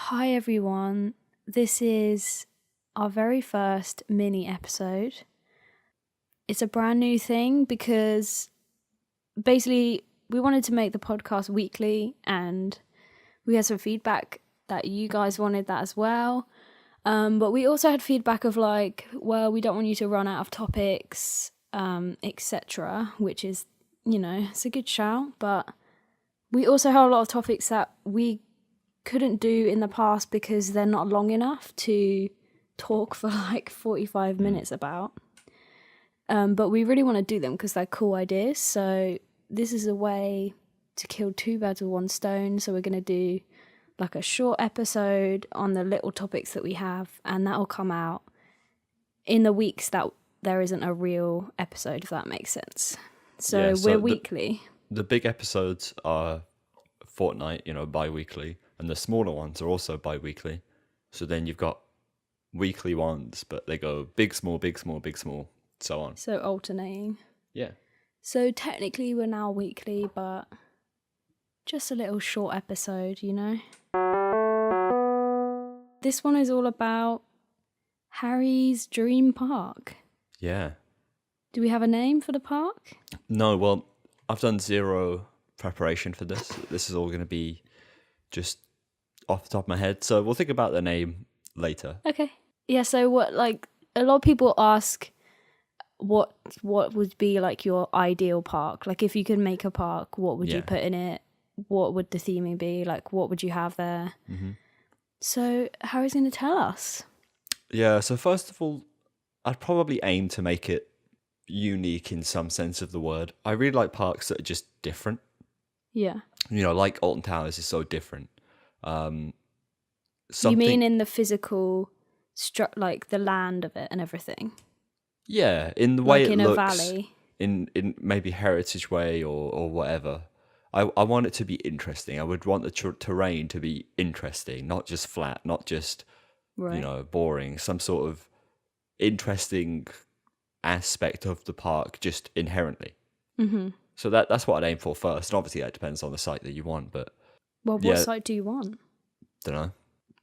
Hi everyone, this is our very first mini episode. It's a brand new thing because basically we wanted to make the podcast weekly and we had some feedback that you guys wanted that as well. But we also had feedback of like, well, we don't want you to run out of topics, etc., which is, it's a good shout. But we also have a lot of topics that we couldn't do in the past because they're not long enough to talk for like 45 minutes about. But we really want to do them because they're cool ideas. So this is a way to kill two birds with one stone. So we're going to do like a short episode on the little topics that we have, and that'll come out in the weeks that there isn't a real episode, if that makes sense. So we're weekly. The big episodes are fortnight, bi-weekly, and the smaller ones are also bi-weekly. So then you've got weekly ones, but they go big, small, big, small, big, small, so on. So alternating. Yeah. So technically we're now weekly, but just a little short episode, This one is all about Harry's dream park. Yeah. Do we have a name for the park? No, well, I've done zero preparation for this. This is all going to be just off the top of my head. So we'll think about the name later. Okay. Yeah, so what, like, a lot of people ask what would be like your ideal park? Like, if you could make a park, what would you put in it? What would the theming be? Like, what would you have there? Mm-hmm. So Harry's going to tell us. Yeah, so first of all, I'd probably aim to make it unique in some sense of the word. I really like parks that are just different. Yeah. Like Alton Towers is so different. You mean in the physical, like the land of it and everything? Yeah, in the way like it in looks. A valley. In maybe Heritage Way or whatever. I want it to be interesting. I would want the terrain to be interesting, not just flat, not just, boring. Some sort of interesting aspect of the park just inherently. Mm-hmm. So that's what I'd aim for first. And obviously that depends on the site that you want. But what site do you want? Don't know.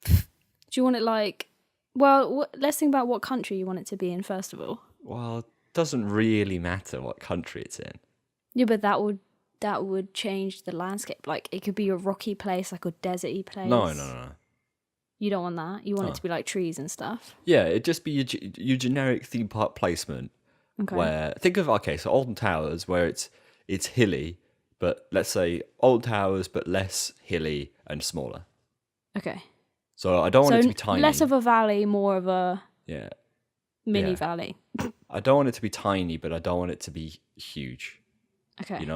Do you want it like... Well, let's think about what country you want it to be in, first of all. Well, it doesn't really matter what country it's in. Yeah, but that would change the landscape. Like, it could be a rocky place, like a deserty place. No. You don't want that. You want it to be like trees and stuff. Yeah, it'd just be your generic theme park placement. Okay. Where so Alton Towers, where it's hilly, but let's say Alton Towers, but less hilly and smaller. Okay. So I don't want it to be tiny. Less of a valley, more of a mini valley. I don't want it to be tiny, but I don't want it to be huge. Okay.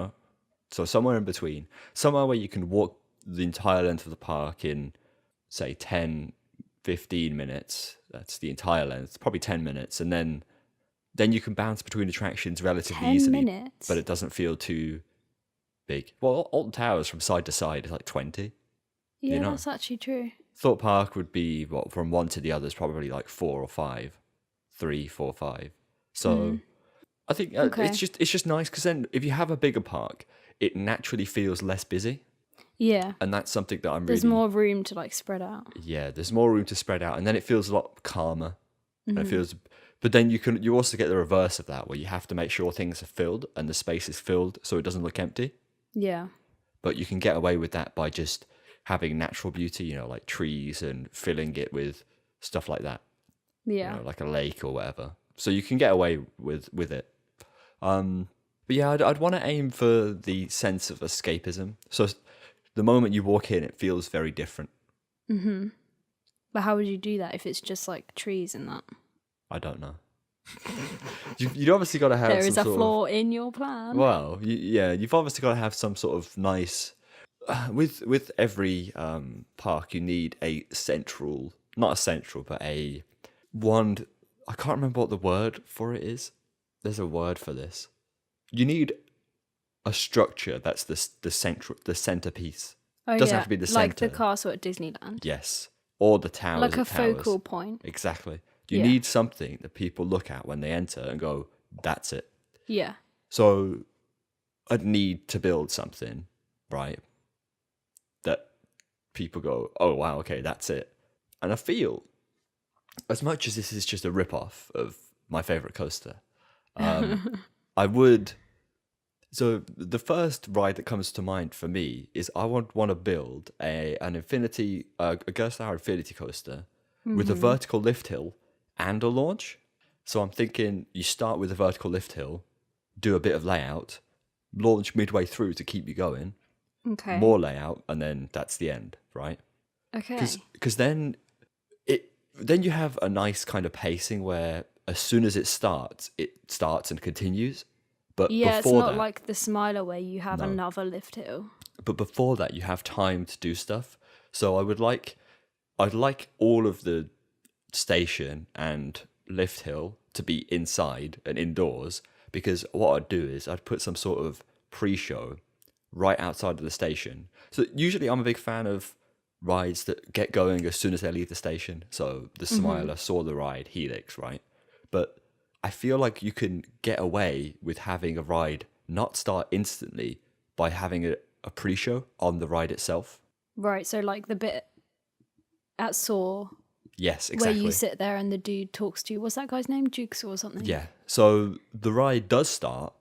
So somewhere in between. Somewhere where you can walk the entire length of the park in, say, 10, 15 minutes. That's the entire length, probably 10 minutes. And then you can bounce between attractions relatively easily. 10 minutes? But it doesn't feel too big. Well, Alton Towers from side to side is like 20. Yeah, that's actually true. Thought Park would be, from one to the other is probably like 4 or 5. 3, 4, 5. So I think it's just nice because then if you have a bigger park, it naturally feels less busy. Yeah. And that's something that There's more room to like spread out. Yeah, there's more room to spread out, and then it feels a lot calmer. Mm-hmm. And it feels, but then you also get the reverse of that, where you have to make sure things are filled and the space is filled so it doesn't look empty. Yeah. But you can get away with that by just having natural beauty, like trees and filling it with stuff like that. Yeah. Like a lake or whatever. So you can get away with it. But yeah, I'd want to aim for the sense of escapism. So the moment you walk in, it feels very different. Mm-hmm. But how would you do that if it's just like trees and that? I don't know. You've obviously got to have. There is a flaw in your plan. Well, you've obviously got to have some sort of nice. With every park, you need a central, not a central, but a one. I can't remember what the word for it is. There's a word for this. You need a structure that's the centerpiece. Oh, it doesn't have to be the center. Like the castle at Disneyland. Yes, or the towers. Like a focal point. Exactly. You need something that people look at when they enter and go, "That's it." Yeah. So, I'd need to build something, right? That people go, oh wow, okay, that's it. And I feel, as much as this is just a rip-off of my favorite coaster, I would. So the first ride that comes to mind for me is I want to build a Ghost Tower Infinity coaster with a vertical lift hill and a launch. So I'm thinking you start with a vertical lift hill, do a bit of layout, launch midway through to keep you going, Okay. more layout, and then that's the end, right? Okay. Because then you have a nice kind of pacing where as soon as it starts and continues. But Yeah, it's before not that, like the Smiler where you have No. another lift hill. but before that, you have time to do stuff. So I'd like all of the station and lift hill to be inside and indoors, because what I'd do is I'd put some sort of pre-show right outside of the station. So usually I'm a big fan of rides that get going as soon as they leave the station. So the Smiler saw the ride, Helix, right? But I feel like you can get away with having a ride not start instantly by having a pre-show on the ride itself. Right, so like the bit at Saw Yes, exactly. where you sit there and the dude talks to you. What's that guy's name? Jigsaw or something? Yeah. So the ride does start,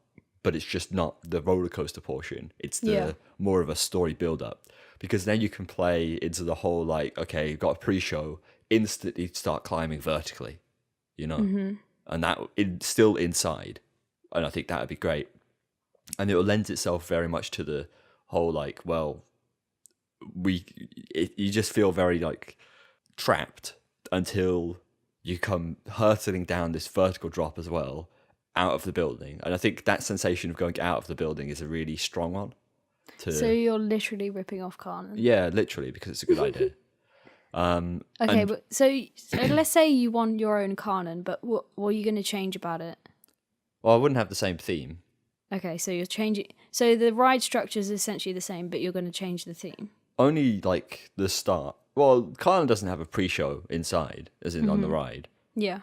but it's just not the roller coaster portion. It's the more of a story build up, because then you can play into the whole like, okay, you've got a pre-show, instantly start climbing vertically, you know, and that still inside, and I think that would be great, and it will lend itself very much to the whole like, well, you just feel very like trapped until you come hurtling down this vertical drop as well out of the building. And I think that sensation of going out of the building is a really strong one. So you're literally ripping off Carnan. Yeah, literally, because it's a good idea. Okay, but so let's say you want your own Carnan, but what are you going to change about it? Well, I wouldn't have the same theme. Okay, so you're changing. So the ride structure is essentially the same, but you're going to change the theme. Only like the start. Well, Carlin doesn't have a pre-show inside, as in on the ride. Yeah.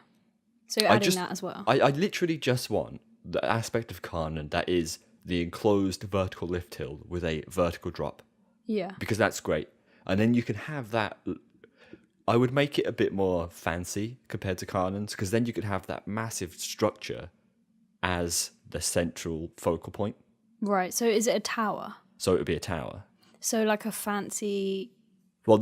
So you're adding that as well. I literally just want the aspect of Carnan that is the enclosed vertical lift hill with a vertical drop. Yeah. Because that's great. And then you can have that. I would make it a bit more fancy compared to Carnan's, because then you could have that massive structure as the central focal point. Right. So is it a tower? So it would be a tower. So like a fancy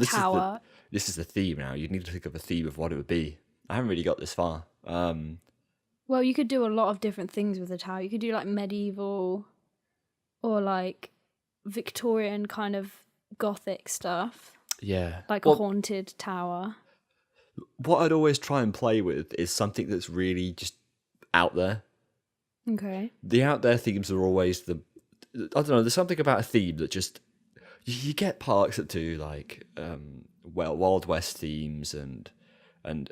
tower. This is the theme now. You need to think of a theme of what it would be. I haven't really got this far. Well, you could do a lot of different things with a tower. You could do like medieval or like Victorian kind of gothic stuff. Yeah. Like a haunted tower. What I'd always try and play with is something that's really just out there. Okay. The out there themes are always I don't know, there's something about a theme that just, you get parks that do like, Wild West themes and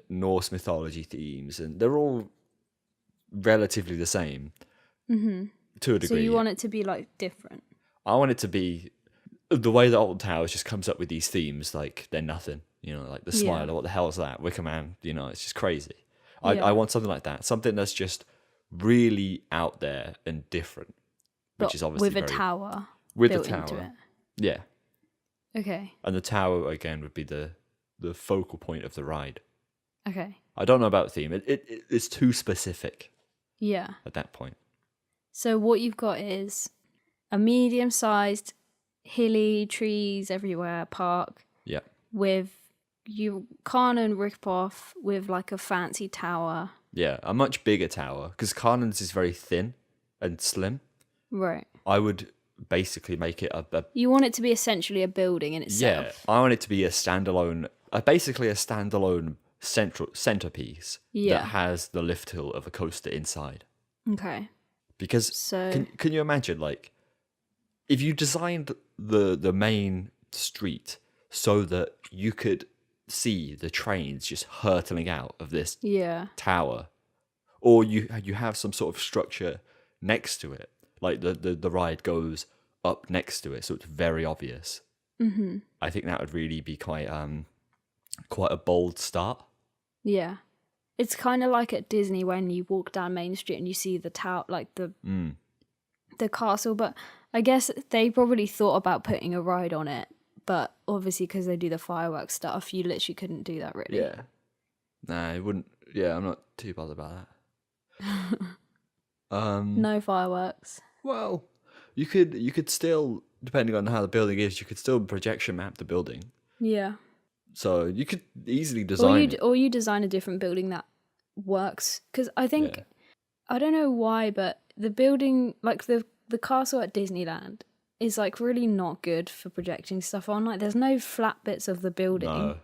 Norse mythology themes, and they're all relatively the same to a degree. So you want it to be like different? I want it to be the way that Alton Towers just comes up with these themes like they're nothing, you know, like the Smiler, what the hell is that? Wicker Man, you know, it's just crazy. I want something like that, something that's just really out there and different, which is obviously with a tower with built the tower into it. Yeah. Okay. And the tower again would be the focal point of the ride. Okay. I don't know about the theme. It's too specific. Yeah. At that point. So what you've got is a medium-sized, hilly, trees everywhere park. Yeah. With you Carnan rip-off with like a fancy tower. Yeah, a much bigger tower, because Carnan's is very thin and slim. Right. I would basically make it a You want it to be essentially a building in itself. Yeah, I want it to be a standalone, basically a standalone centerpiece that has the lift hill of a coaster inside. Okay. Because can you imagine, like, if you designed the main street so that you could see the trains just hurtling out of this tower, or you have some sort of structure next to it, like the ride goes up next to it, so it's very obvious. Mm-hmm. I think that would really be quite a bold start. Yeah. It's kind of like at Disney when you walk down Main Street and you see the tower, like the castle. But I guess they probably thought about putting a ride on it, But obviously, because they do the fireworks stuff, you literally couldn't do that really. Yeah. Nah, it wouldn't. Yeah, I'm not too bothered about that. No fireworks. Well, you could still, depending on how the building is, you could still projection map the building. Yeah. So you could easily design. Or you design a different building that works. Because I think, I don't know why, but the building, like the castle at Disneyland, is like really not good for projecting stuff on. Like there's no flat bits of the building. No.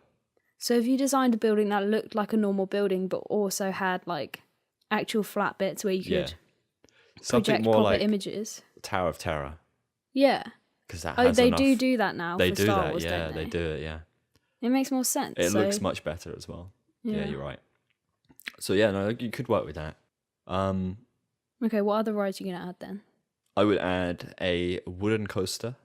So if you designed a building that looked like a normal building, but also had like actual flat bits where you could something project more proper like images. Tower of Terror. Yeah. Because that they do that now. They for do Star that. Wars, Yeah, don't they do it. Yeah. It makes more sense. It looks much better as well. Yeah, you're right. So yeah, no, you could work with that. Okay, what other rides are you gonna add then? I would add a wooden coaster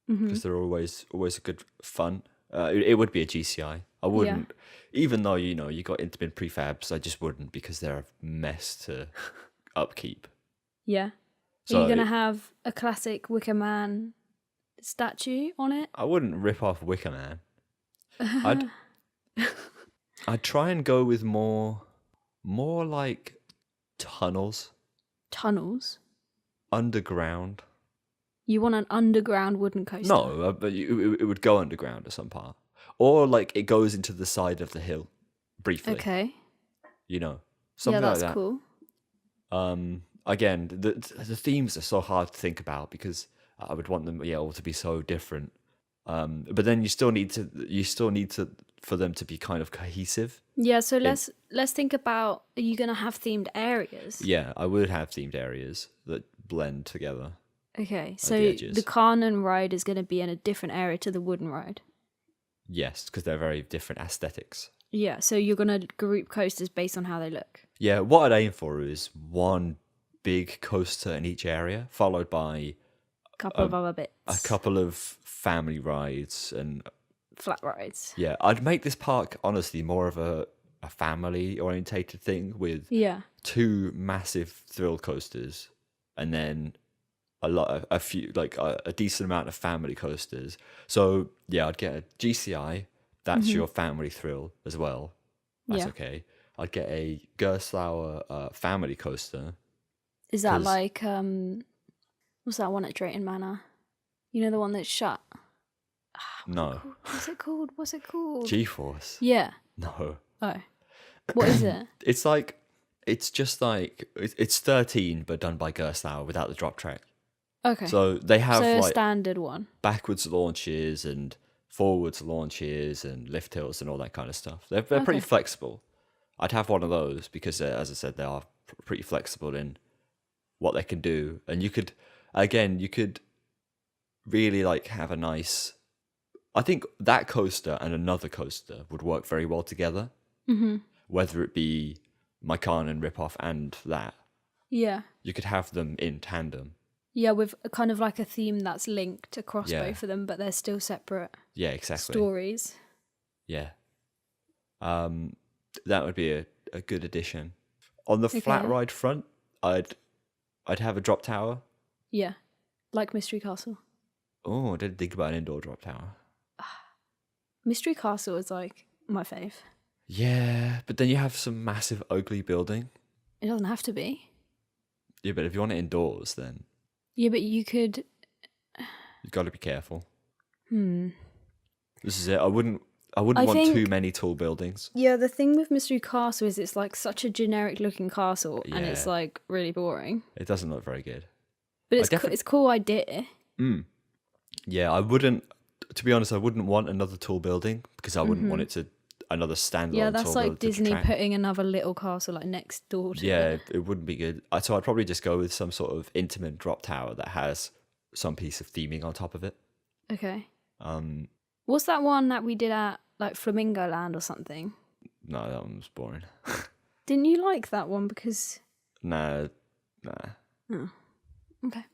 because they're always a good fun. It would be a GCI. I wouldn't, even though you got Intamin prefabs. I just wouldn't because they're a mess to upkeep. Yeah. So are you gonna have a classic Wicker Man statue on it? I wouldn't rip off Wicker Man. I'd try and go with more like tunnels. Tunnels? Underground. You want an underground wooden coaster? No, but it would go underground at some part. Or like it goes into the side of the hill briefly. Okay. Something that's like that. Cool. Again, the themes are so hard to think about because I would want them all to be so different. But then you still need to for them to be kind of cohesive. Yeah, so let's think about, are you going to have themed areas? Yeah, I would have themed areas that blend together. Okay, so the Kanan ride is going to be in a different area to the wooden ride. Yes, because they're very different aesthetics. Yeah, so you're going to group coasters based on how they look. Yeah, what I'd aim for is one big coaster in each area, followed by couple of other bits. A couple of family rides and flat rides. Yeah, I'd make this park honestly more of a family orientated thing with 2 massive thrill coasters and then a decent amount of family coasters. So yeah, I'd get a GCI. That's your family thrill as well. That's okay. I'd get a Gerstlauer family coaster. Is that like what's that one at Drayton Manor? You know, the one that's shut? No. What's it called? G-Force. Yeah. No. Oh. What is it? It's 13 but done by Gerstlauer without the drop track. Okay. So they have a standard one. Backwards launches and forwards launches and lift hills and all that kind of stuff. They're pretty flexible. I'd have one of those because, as I said, they are pretty flexible in what they can do. And you could really have a nice... I think that coaster and another coaster would work very well together. Mm-hmm. Whether it be my Kanan ripoff and that. Yeah. You could have them in tandem. Yeah, with kind of like a theme that's linked across both of them, but they're still separate. Yeah, exactly. Stories. Yeah. That would be a good addition. On the flat ride front, I'd have a drop tower. Yeah. Like Mystery Castle. Oh, I didn't think about an indoor drop tower. Mystery Castle is my fave. Yeah, but then you have some massive ugly building. It doesn't have to be. Yeah, but if you want it indoors, then... Yeah, but you could... You've got to be careful. This is it. I wouldn't want too many tall buildings. Yeah, the thing with Mystery Castle is it's such a generic looking castle and it's really boring. It doesn't look very good. But it's a cool idea. Yeah, I wouldn't... To be honest, I wouldn't want another tall building because I wouldn't want it to... Another standalone. Yeah, that's like Disney putting another little castle next door to it. It wouldn't be good. So I'd probably just go with some sort of intimate drop tower that has some piece of theming on top of it. Okay. What's that one that we did at Flamingo Land or something? No, that one was boring. Didn't you like that one because... Nah. Oh. Okay.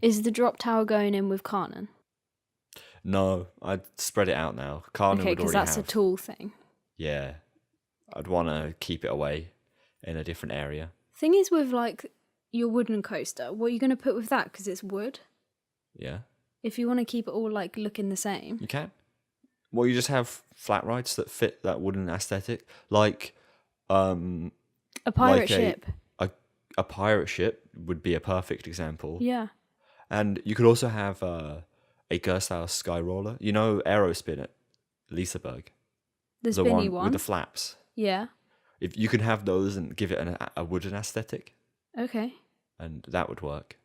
Is the drop tower going in with Kanan? No, I'd spread it out now. Kanan okay, because that's a tall thing. Yeah. I'd want to keep it away in a different area. Thing is with your wooden coaster, what are you going to put with that? Because it's wood? Yeah. If you want to keep it all like looking the same. You can. Well, you just have flat rides that fit that wooden aesthetic, like A pirate ship. A pirate ship would be a perfect example. Yeah. And you could also have a Gerstlauer sky roller. You know Aerospin at Liseberg? The The spinny one one. with the flaps. Yeah. If you can have those and give it a wooden aesthetic, Okay. and that would work.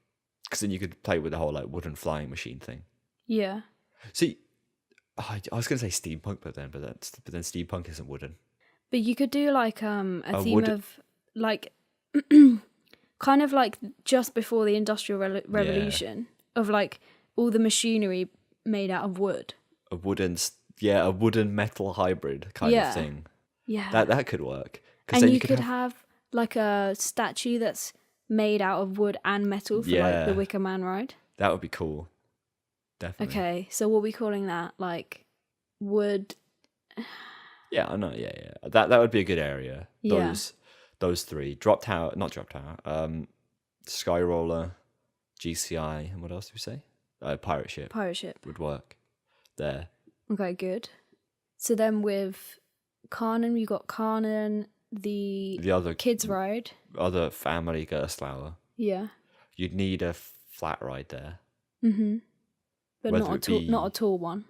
Because then you could play with the whole like wooden flying machine thing. Yeah. See, I was going to say steampunk, but then steampunk isn't wooden. But you could do like a theme wood- of like kind of like just before the Industrial Revolution of like all the machinery made out of wood. A wooden metal hybrid kind of thing. Yeah. That could work. And then you could have like a statue that's made out of wood and metal for like the Wicker Man ride. That would be cool. Definitely. Okay, so what are we calling that? Like wood. Yeah, I know. Yeah. That would be a good area. Yeah. Those three. Not drop tower. Sky roller, GCI, and what else did we say? Pirate ship. Pirate ship would work there. Okay, good. So then with Carnan, you got Carnan, the other kids ride. Other family Gerstlauer. Yeah. You'd need a flat ride there. Mm-hmm. But Whether not a tall one.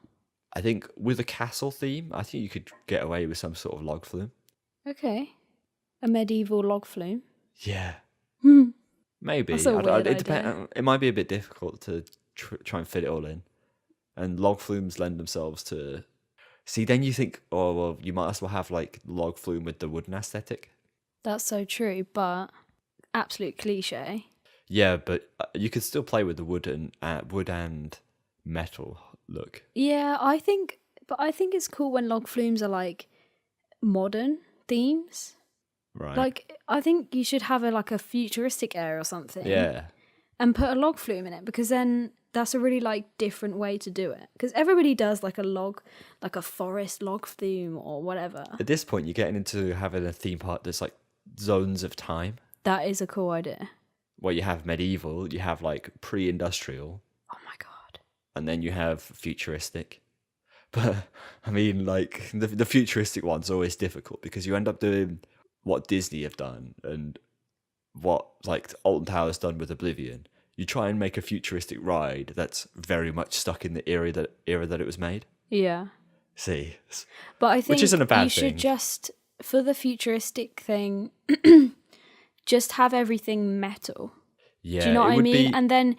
I think with a castle theme, I think you could get away with some sort of log flume. Okay. A medieval log flume. Yeah. Hmm. Maybe. That's a weird idea. It might be a bit difficult to try and fit it all in. And log flumes lend themselves to... See, then you think, oh, well, you might as well have like log flume with the wooden aesthetic. That's so true, but absolute cliche. Yeah, but you could still play with the wood and metal look. Yeah, I think it's cool when log flumes are like modern themes. Right. Like, I think you should have a futuristic area or something. Yeah. And put a log flume in it, because then that's a really like different way to do it. Because everybody does like a forest log flume or whatever. At this point, you're getting into having a theme park that's like zones of time. That is a cool idea. Where you have medieval, you have like pre-industrial. Oh my god. And then you have futuristic. But I mean, like the futuristic one's always difficult because you end up doing what Disney have done and what like Alton Towers done with Oblivion. You try and make a futuristic ride that's very much stuck in the era that it was made. Yeah. See, but I think which isn't a bad you thing. should just, for the futuristic thing, just have everything metal. Yeah, do you know what I mean? And then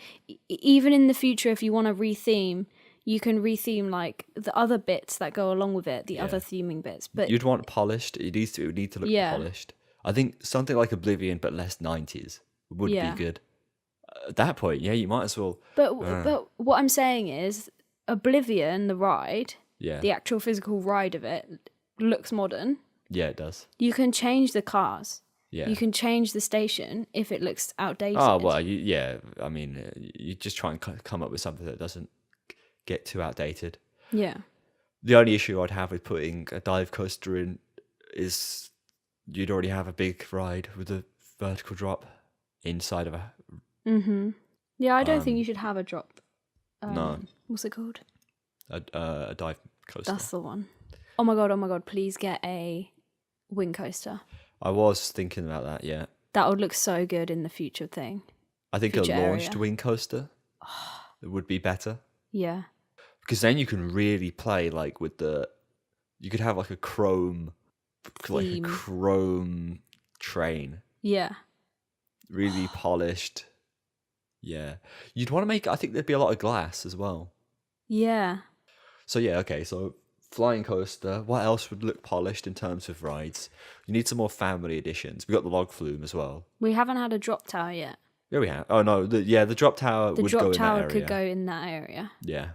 even in the future, if you want to retheme, you can retheme like the other bits that go along with it, the other theming bits. But you'd want polished. It would need to look polished. I think something like Oblivion, but less 90s, would be good. At that point, you might as well. But what I'm saying is, Oblivion, the ride, the actual physical ride of it, looks modern. Yeah, it does. You can change the cars. Yeah. You can change the station if it looks outdated. Oh, well, I mean, you just try and come up with something that doesn't get too outdated. Yeah. The only issue I'd have with putting a dive coaster in is you'd already have a big ride with a vertical drop inside of a... Mm-hmm. Yeah, I don't think you should have a drop. No. What's it called? A dive coaster. That's the one. Oh my god, please get a wing coaster. I was thinking about that, yeah. That would look so good in the future thing. I think a launched wing coaster would be better. Yeah. Because then you can really play like with you could have like a chrome train. Yeah. Really polished. Yeah. You'd want to I think there'd be a lot of glass as well. Yeah. So yeah, okay, so flying coaster. What else would look polished in terms of rides? You need some more family editions. We got the log flume as well. We haven't had a drop tower yet. Yeah, we have. Oh no, the drop tower would go in that area. The drop tower could go in that area. Yeah.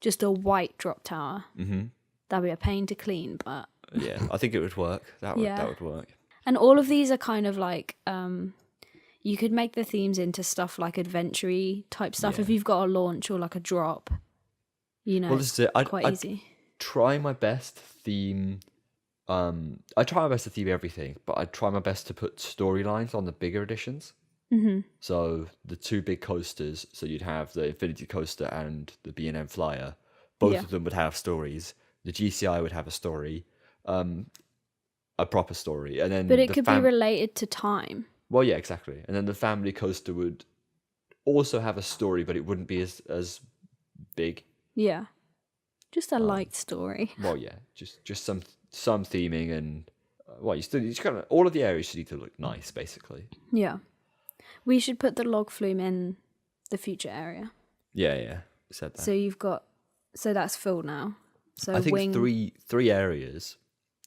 Just a white drop tower. Mm-hmm. That'd be a pain to clean, but... Yeah, I think it would work. That would work. And all of these are kind of like... you could make the themes into stuff like adventure-y type stuff if you've got a launch or like a drop. You know, well, this is it. Quite easy. Try my best theme. I try my best to theme everything, but I try my best to put storylines on the bigger editions. Mm-hmm. So the two big coasters, so you'd have the Infinity Coaster and the B&M Flyer. Both of them would have stories. The GCI would have a story, a proper story, and then but it could be related to time. Well, yeah, exactly. And then the Family Coaster would also have a story, but it wouldn't be as big. Yeah, just a light story. Well, yeah, just some theming and you kind of all of the areas need to look nice, basically. Yeah, we should put the log flume in the future area. Yeah, said that. So you've got, so that's full now. So I think three areas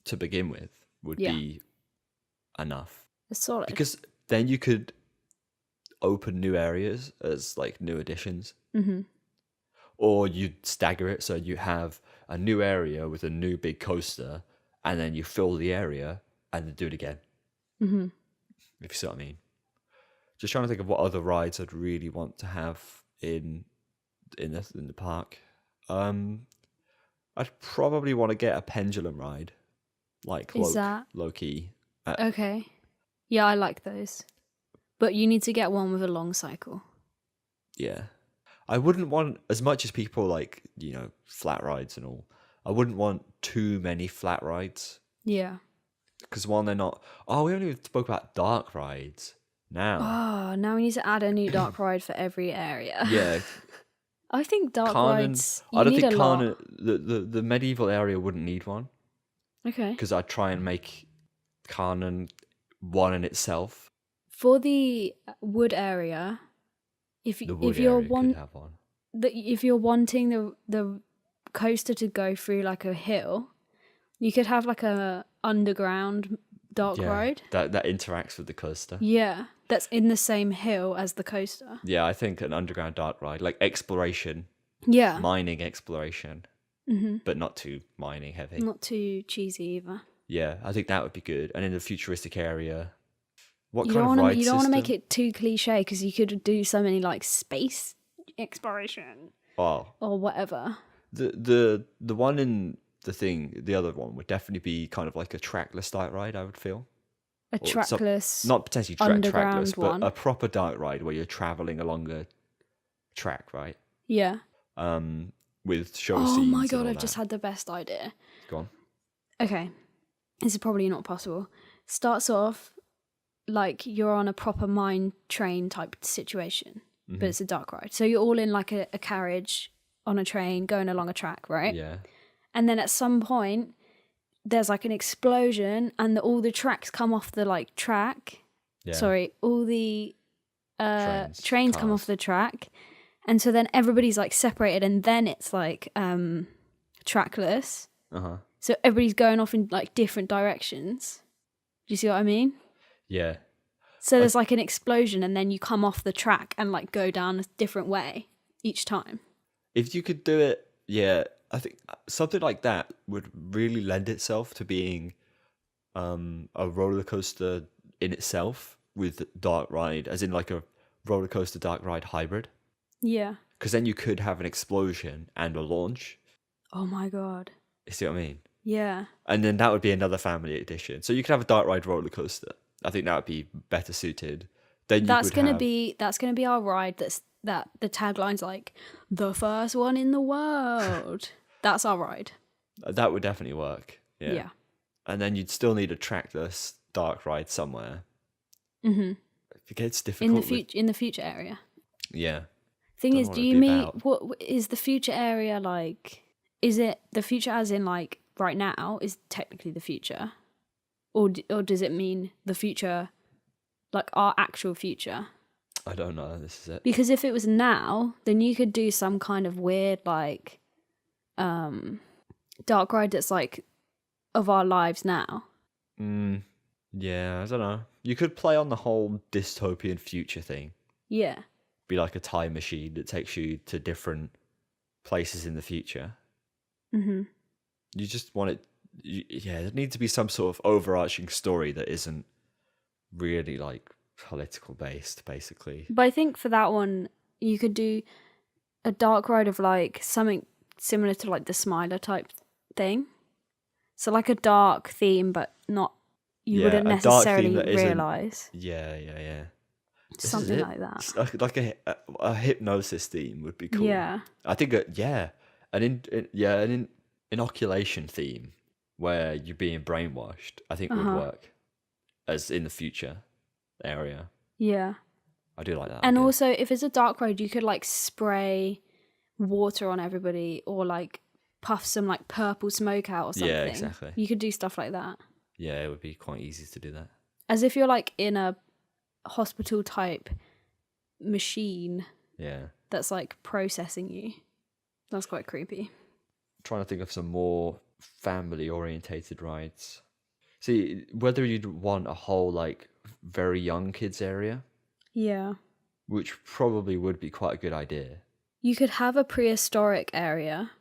to begin with would be enough. It's solid. Because then you could open new areas as like new additions. Mm-hmm. Or you'd stagger it so you have a new area with a new big coaster, and then you fill the area and then do it again. Mm-hmm. If you see what I mean. Just trying to think of what other rides I'd really want to have in the park. I'd probably want to get a pendulum ride, like Loki. Okay. Yeah, I like those, but you need to get one with a long cycle. Yeah, I wouldn't want, as much as people like, flat rides and all, I wouldn't want too many flat rides. Yeah. Because one, they're not. Oh, we only spoke about dark rides now. Oh, now we need to add a new dark ride for every area. Yeah. I think dark rides. I don't think the medieval area wouldn't need one. Okay. Because I'd try and make Kanon one in itself. For the wood area, if you're wanting the coaster to go through like a hill, you could have like a underground dark ride that interacts with the coaster. Yeah, that's in the same hill as the coaster. Yeah, I think an underground dark ride, like exploration. Yeah, mining exploration, but not too mining heavy. Not too cheesy either. Yeah, I think that would be good. And in the futuristic area, what you kind don't of ride You don't system? want to make it too cliche because you could do so many like space exploration or whatever. The one in the other one would definitely be kind of like a trackless dark ride, I would feel. A trackless, not potentially underground trackless, one. but a proper dark ride where you're traveling along a track, right? Yeah. With show scenes. Oh my god, and all I've just had the best idea. Go on. Okay. This is probably not possible. Starts off like you're on a proper mine train type situation, but it's a dark ride. So you're all in like a carriage on a train going along a track, right? Yeah. And then at some point, there's like an explosion and all the tracks come off the like track. Yeah. Sorry, all the trains come cars. off the track. And so then everybody's like separated and then it's like trackless. Uh-huh. So everybody's going off in like different directions. Do you see what I mean? Yeah. So there's like an explosion and then you come off the track and like go down a different way each time. If you could do it, yeah, I think something like that would really lend itself to being a roller coaster in itself with dark ride, as in like a roller coaster dark ride hybrid. Yeah. Because then you could have an explosion and a launch. Oh my god. You see what I mean? Yeah. And then that would be another family edition. So you could have a dark ride roller coaster. I think that would be better suited. Then that's gonna be our ride. That the tagline's like the first one in the world. That's our ride. That would definitely work. Yeah. And then you'd still need a trackless dark ride somewhere. Mm-hmm. It gets difficult in the future area. Yeah. Thing is, do you mean what is the future area like? Is it the future as in like right now is technically the future, or does it mean the future, like our actual future? I don't know. This is it. Because if it was now, then you could do some kind of weird like, dark ride that's like of our lives now. Yeah, I don't know. You could play on the whole dystopian future thing. Yeah. Be like a time machine that takes you to different places in the future. Mm-hmm. You just want it. There needs to be some sort of overarching story that isn't really like political based, basically. But I think for that one, you could do a dark ride of like something similar to like the Smiler type thing. So like a dark theme, but not. You wouldn't necessarily realize. Yeah. Something like that. It's like a hypnosis theme would be cool. Yeah. I think an inoculation theme where you're being brainwashed, I think would work as in the future area. Yeah. I do like that. And idea. also, if it's a dark ride, you could like spray water on everybody or like puff some like purple smoke out or something. Yeah, exactly. You could do stuff like that. Yeah, it would be quite easy to do that. As if you're like in a hospital type machine that's like processing you. That's quite creepy. Trying to think of some more family orientated rides. See, whether you'd want a whole like very young kids area. Yeah. Which probably would be quite a good idea. You could have a prehistoric area,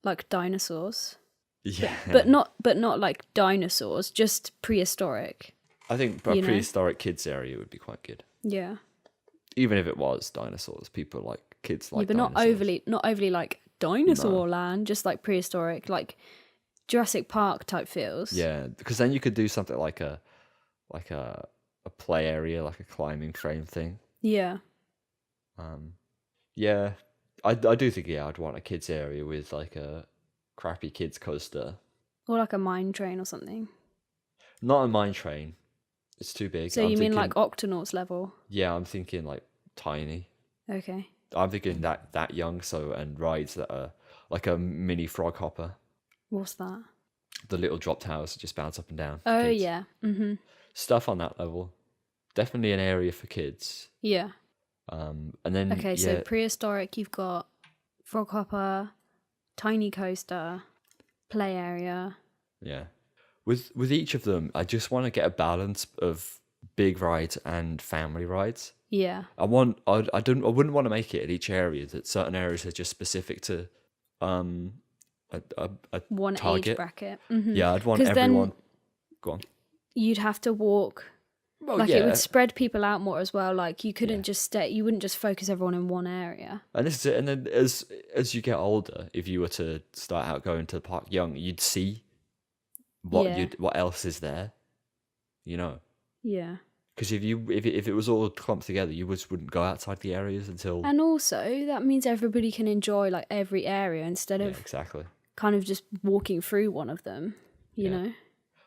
like dinosaurs. Yeah. But not like dinosaurs, just prehistoric. I think a prehistoric kids area would be quite good. Yeah. Even if it was dinosaurs, kids like but dinosaurs. not overly like dinosaur land, just like prehistoric, like Jurassic Park type feels. Yeah, because then you could do something like a play area, like a climbing frame thing. Yeah. Yeah, I do think I'd want a kids area with like a crappy kids coaster. Or like a mine train or something. Not a mine train. It's too big. So you mean like Octonauts level? Yeah, I'm thinking like tiny. Okay. I'm thinking that young, and rides that are like a mini frog hopper. What's that? The little drop towers that just bounce up and down. Oh, kids. yeah. Mm-hmm. Stuff on that level. Definitely an area for kids. Yeah. And then okay, so prehistoric, you've got frog hopper, tiny coaster, play area. Yeah. With each of them, I just want to get a balance of big rides and family rides. Yeah. I wouldn't want to make it at each area that certain areas are just specific to a one target. age bracket. Mm-hmm. Yeah, I'd want everyone. Go on. You'd have to walk. Well, like it would spread people out more as well. Like you couldn't just stay. You wouldn't just focus everyone in one area. And this is it. And then as you get older, if you were to start out going to the park young, you'd see what else is there. You know. Yeah. Because if it was all clumped together, you just wouldn't go outside the areas until. And also that means everybody can enjoy like every area instead of exactly kind of just walking through one of them. You know.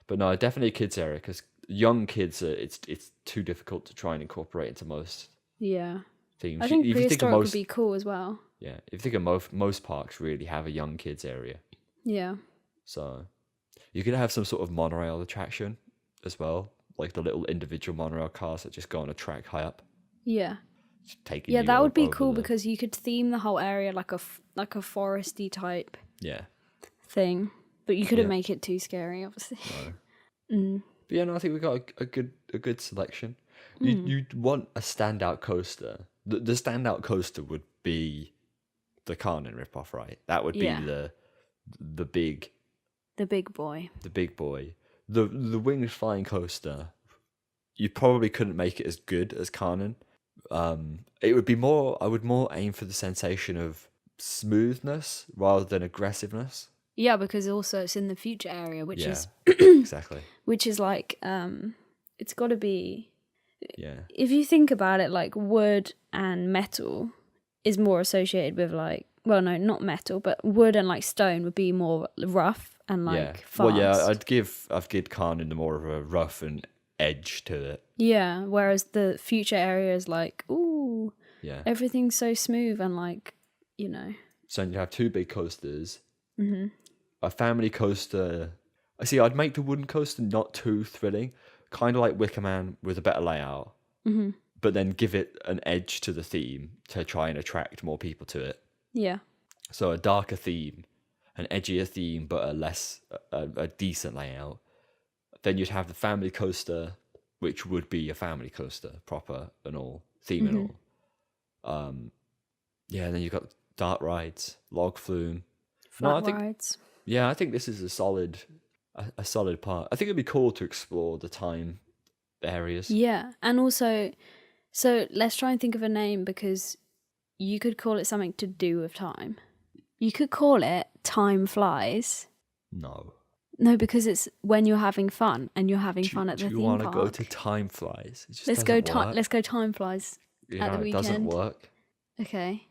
But no, definitely a kids area because young kids it's too difficult to try and incorporate into most things. I think if prehistoric would would be cool as well. Yeah, if you think of most parks really have a young kids area. Yeah. So you could have some sort of monorail attraction as well, like the little individual monorail cars that just go on a track high up. Yeah. Taking that would be cool because you could theme the whole area like a foresty type. Yeah. Thing, but you couldn't make it too scary, obviously. No. But yeah, no, I think we got a good selection. You'd want a standout coaster. The standout coaster would be the Carnan ripoff, right? That would be the big boy. The big boy. The winged flying coaster. You probably couldn't make it as good as Carnan. It would be more. I would more aim for the sensation of smoothness rather than aggressiveness. Yeah, because also it's in the future area, which is exactly. Which is like it's got to be. Yeah. If you think about it, like wood and metal is more associated with like, well, no, not metal, but wood and like stone would be more rough and like fast. Well, yeah, I'd give Carnan more of a rough and edge to it. Yeah, whereas the future area is like, ooh, everything's so smooth and like, you know. So you have two big coasters. Mm-hmm. A family coaster. I see. I'd make the wooden coaster not too thrilling, kind of like Wicker Man with a better layout. Mm-hmm. But then give it an edge to the theme to try and attract more people to it. Yeah. So a darker theme, an edgier theme, but a decent layout. Then you'd have the family coaster, which would be a family coaster, proper and all, theme and all. And then you've got dart rides, log flume. Rides. Yeah, I think this is a solid part. I think it'd be cool to explore the time areas. Yeah, and also, so let's try and think of a name because you could call it something to do with time. You could call it Time Flies. No. No, because it's when you're having fun and you're having fun at the Do theme you want to park. go to Time Flies? It just Let's go. doesn't work. Let's go Time Flies You at know, the it weekend. doesn't work. Okay.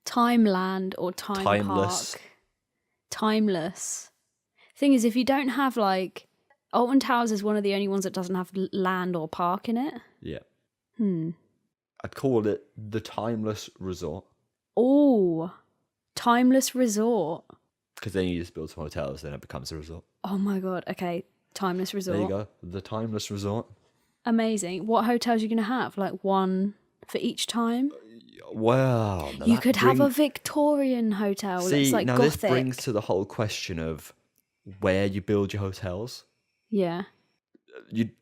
Timeland or Timeless. Park. Timeless. Thing is, if you don't have like Alton Towers is one of the only ones that doesn't have land or park in it. Yeah. I'd call it the Timeless Resort. Oh, Timeless Resort. Because then you just build some hotels, then it becomes a resort. Oh my god. Okay, Timeless Resort. There you go. The Timeless Resort. Amazing. What hotels are you going to have? Like one for each time? Well, you could have a Victorian hotel. See, that's like now Gothic. This brings to the whole question of where you build your hotels. Yeah. You'd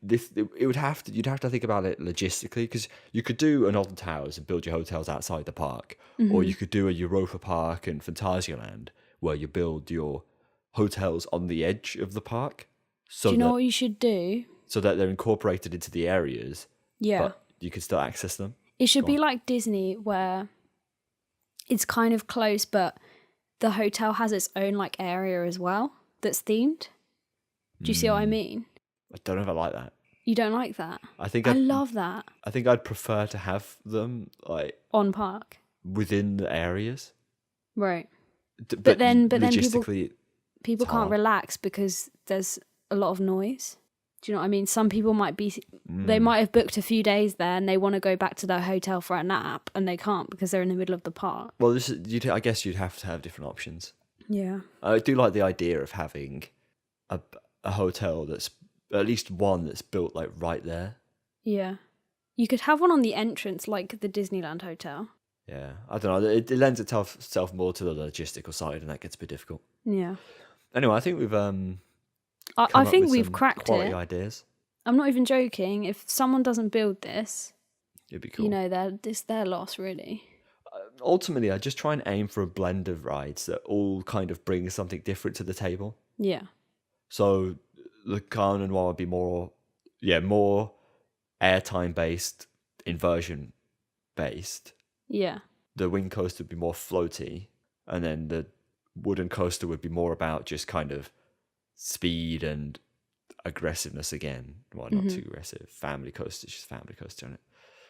have to think about it logistically, because you could do an Alton Towers and build your hotels outside the park, or you could do a Europa Park and Phantasialand where you build your hotels on the edge of the park. Do you know what you should do? So that they're incorporated into the areas. Yeah. But you can still access them. It should be like Disney, where it's kind of close, but the hotel has its own like area as well that's themed. Do you see what I mean? I don't know if I like that. You don't like that? I love that. I think I'd prefer to have them like on park within the areas. Right. But then logistically, people can't relax because there's a lot of noise. Do you know what I mean? Some people they might have booked a few days there and they want to go back to their hotel for a nap and they can't because they're in the middle of the park. Well, I guess you'd have to have different options. Yeah. I do like the idea of having a hotel that's at least one that's built like right there. Yeah. You could have one on the entrance like the Disneyland Hotel. Yeah. I don't know. It lends itself more to the logistical side and that gets a bit difficult. Yeah. Anyway, I think we've I think we've cracked quality it. Ideas. I'm not even joking. If someone doesn't build this, it'd be cool. You know, it's their loss, really. Ultimately, I just try and aim for a blend of rides that all kind of bring something different to the table. Yeah. So the Carnival Noir would be more airtime based, inversion based. Yeah. The Wing Coaster would be more floaty, and then the Wooden Coaster would be more about just kind of speed and aggressiveness again. Well, not too aggressive. Family coaster, just family coaster on it.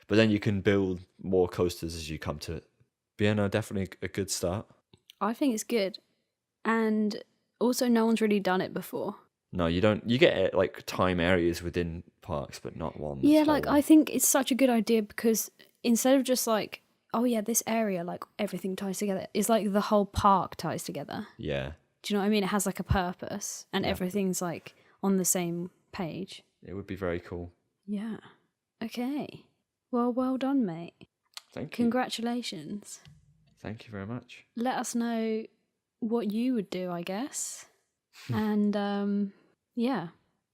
But then you can build more coasters as you come to it. But yeah, no, definitely a good start. I think it's good. And also no one's really done it before. No, you don't. You get like time areas within parks, but not one. Yeah, like I think it's such a good idea because instead of just like, oh yeah, this area, like everything ties together, it's like the whole park ties together. Yeah. Do you know what I mean? It has like a purpose and everything's like on the same page. It would be very cool. Yeah. Okay. Well done, mate. Thank you. Congratulations. Thank you very much. Let us know what you would do, I guess. And yeah,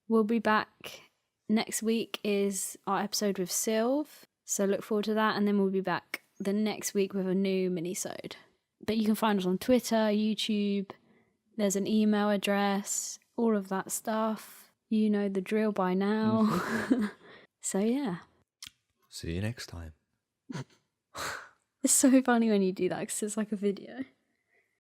we'll be back. Next week is our episode with Sylv. So look forward to that. And then we'll be back the next week with a new Minisode. But you can find us on Twitter, YouTube. There's an email address, all of that stuff. You know the drill by now. So yeah. See you next time. It's so funny when you do that because it's like a video.